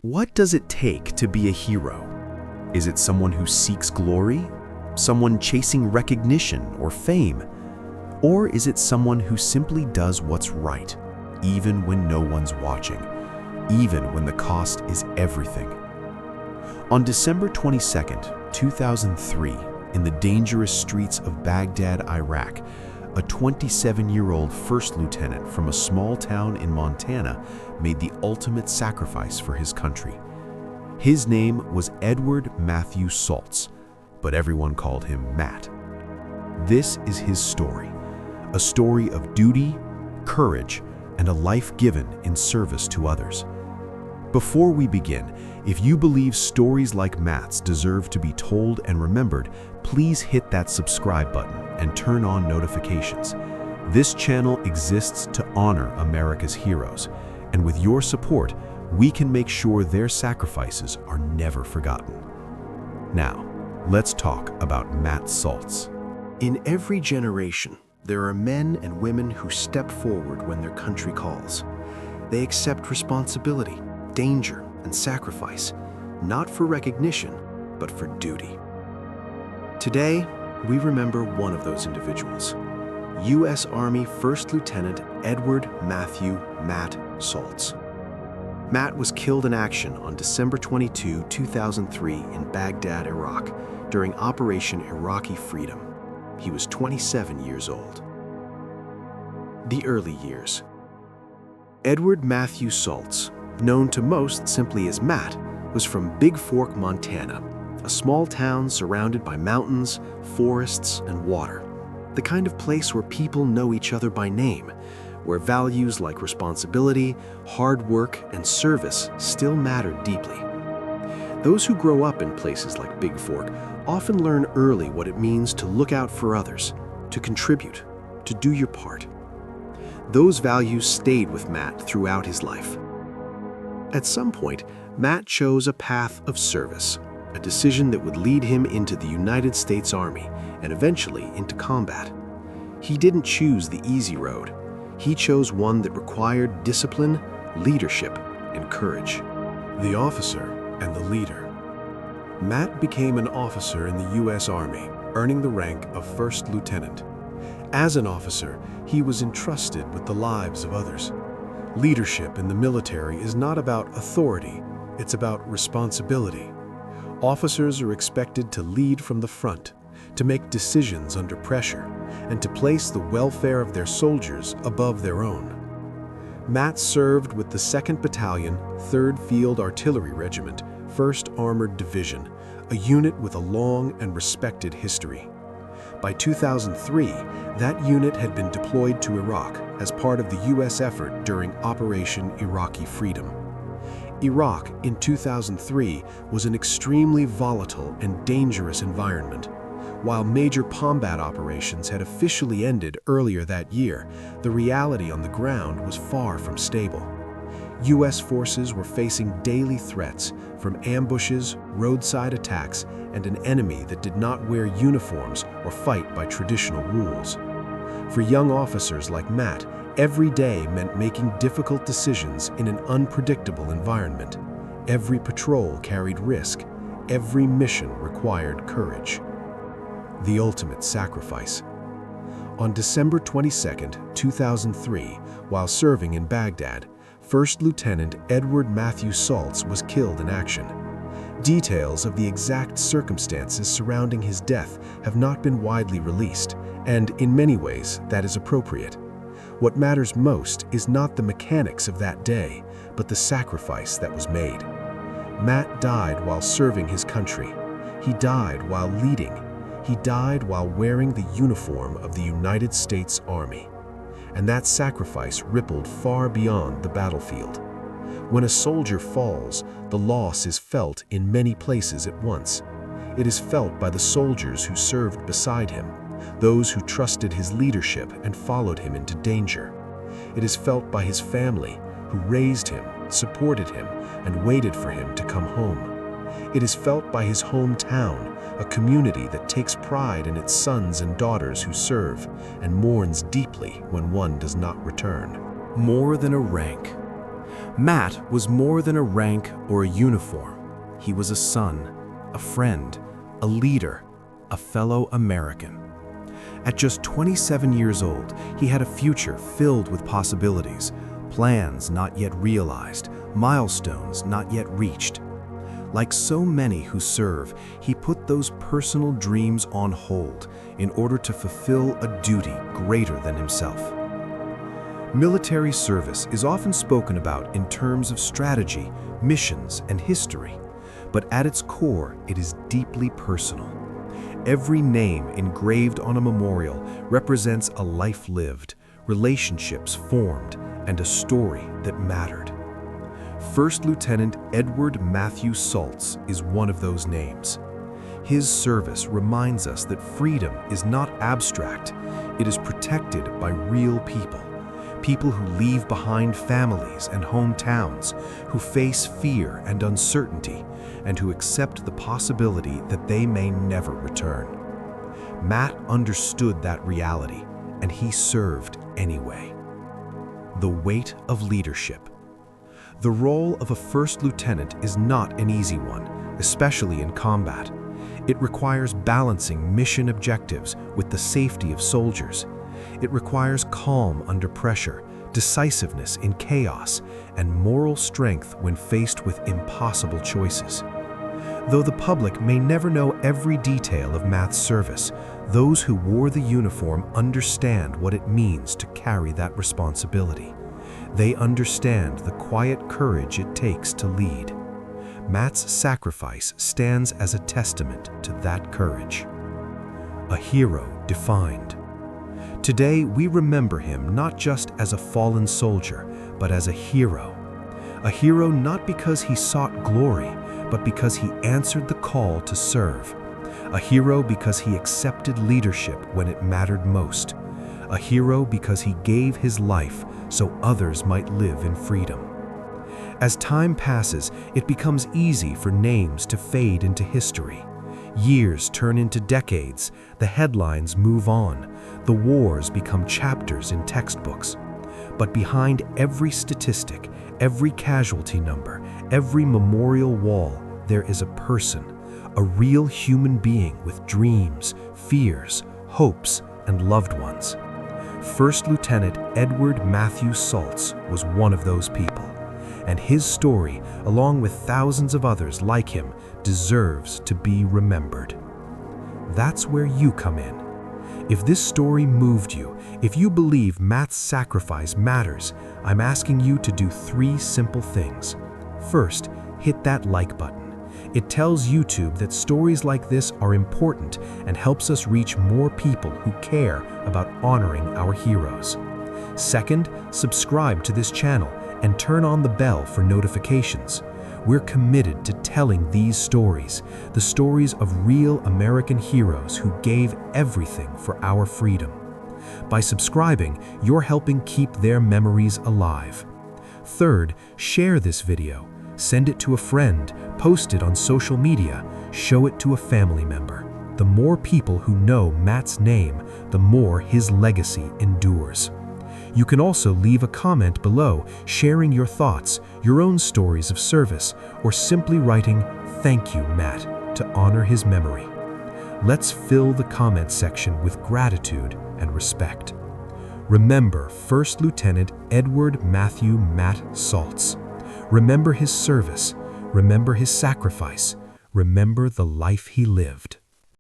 What does it take to be a hero? Is it someone who seeks glory? Someone chasing recognition or fame? Or is it someone who simply does what's right, even when no one's watching, even when the cost is everything? On December 22nd, 2003, in the dangerous streets of Baghdad, Iraq, a 27-year-old first lieutenant from a small town in Montana made the ultimate sacrifice for his country. His name was Edward Matthew Saltz, but everyone called him Matt. This is his story, a story of duty, courage, and a life given in service to others. Before we begin, if you believe stories like Matt's deserve to be told and remembered, please hit that subscribe button and turn on notifications. This channel exists to honor America's heroes, and with your support, we can make sure their sacrifices are never forgotten. Now, let's talk about Matt Saltz. In every generation, there are men and women who step forward when their country calls. They accept responsibility, danger, and sacrifice, not for recognition, but for duty. Today, we remember one of those individuals, U.S. Army First Lieutenant Edward Matthew Matt Saltz. Matt was killed in action on December 22, 2003 in Baghdad, Iraq, during Operation Iraqi Freedom. He was 27 years old. The early years. Edward Matthew Saltz, known to most simply as Matt, was from Bigfork, Montana, a small town surrounded by mountains, forests, and water. The kind of place where people know each other by name, where values like responsibility, hard work, and service still matter deeply. Those who grow up in places like Bigfork often learn early what it means to look out for others, to contribute, to do your part. Those values stayed with Matt throughout his life. At some point, Matt chose a path of service, a decision that would lead him into the United States Army and eventually into combat. He didn't choose the easy road. He chose one that required discipline, leadership, and courage. The officer and the leader. Matt became an officer in the U.S. Army, earning the rank of First Lieutenant. As an officer, he was entrusted with the lives of others. Leadership in the military is not about authority, it's about responsibility. Officers are expected to lead from the front, to make decisions under pressure, and to place the welfare of their soldiers above their own. Matt served with the 2nd Battalion, 3rd Field Artillery Regiment, 1st Armored Division, a unit with a long and respected history. By 2003, that unit had been deployed to Iraq as part of the U.S. effort during Operation Iraqi Freedom. Iraq in 2003 was an extremely volatile and dangerous environment. While major combat operations had officially ended earlier that year, the reality on the ground was far from stable. U.S. forces were facing daily threats from ambushes, roadside attacks, and an enemy that did not wear uniforms or fight by traditional rules. For young officers like Matt, every day meant making difficult decisions in an unpredictable environment. Every patrol carried risk. Every mission required courage. The ultimate sacrifice. On December 22, 2003, while serving in Baghdad, First Lieutenant Edward Matthew Saltz was killed in action. Details of the exact circumstances surrounding his death have not been widely released, and in many ways that is appropriate. What matters most is not the mechanics of that day, but the sacrifice that was made. Matt died while serving his country. He died while leading. He died while wearing the uniform of the United States Army. And that sacrifice rippled far beyond the battlefield. When a soldier falls, the loss is felt in many places at once. It is felt by the soldiers who served beside him, those who trusted his leadership and followed him into danger. It is felt by his family, who raised him, supported him, and waited for him to come home. It is felt by his hometown, a community that takes pride in its sons and daughters who serve and mourns deeply when one does not return. More than a rank. Matt was more than a rank or a uniform. He was a son, a friend, a leader, a fellow American. At just 27 years old, he had a future filled with possibilities, plans not yet realized, milestones not yet reached. Like so many who serve, he put those personal dreams on hold in order to fulfill a duty greater than himself. Military service is often spoken about in terms of strategy, missions, and history, but at its core, it is deeply personal. Every name engraved on a memorial represents a life lived, relationships formed, and a story that mattered. First Lieutenant Edward Matthew Saltz is one of those names. His service reminds us that freedom is not abstract, it is protected by real people. People who leave behind families and hometowns, who face fear and uncertainty, and who accept the possibility that they may never return. Matt understood that reality, and he served anyway. The weight of leadership. The role of a first lieutenant is not an easy one, especially in combat. It requires balancing mission objectives with the safety of soldiers. It requires calm under pressure, decisiveness in chaos, and moral strength when faced with impossible choices. Though the public may never know every detail of Matt's service, those who wore the uniform understand what it means to carry that responsibility. They understand the quiet courage it takes to lead. Matt's sacrifice stands as a testament to that courage. A hero defined. Today, we remember him not just as a fallen soldier, but as a hero. A hero not because he sought glory, but because he answered the call to serve. A hero because he accepted leadership when it mattered most. A hero because he gave his life so others might live in freedom. As time passes, it becomes easy for names to fade into history. Years turn into decades, the headlines move on, the wars become chapters in textbooks. But behind every statistic, every casualty number, every memorial wall, there is a person, a real human being with dreams, fears, hopes, and loved ones. First Lieutenant Edward Matthew Saltz was one of those people, and his story, along with thousands of others like him, deserves to be remembered. That's where you come in. If this story moved you, if you believe Matt's sacrifice matters, I'm asking you to do 3 simple things. First, hit that like button. It tells YouTube that stories like this are important and helps us reach more people who care about honoring our heroes. Second, subscribe to this channel and turn on the bell for notifications. We're committed to telling these stories, the stories of real American heroes who gave everything for our freedom. By subscribing, you're helping keep their memories alive. Third, share this video. Send it to a friend, post it on social media, show it to a family member. The more people who know Matt's name, the more his legacy endures. You can also leave a comment below, sharing your thoughts, your own stories of service, or simply writing, "Thank you, Matt," to honor his memory. Let's fill the comment section with gratitude and respect. Remember First Lieutenant Edward Matthew Matt Saltz. Remember his service. Remember his sacrifice. Remember the life he lived.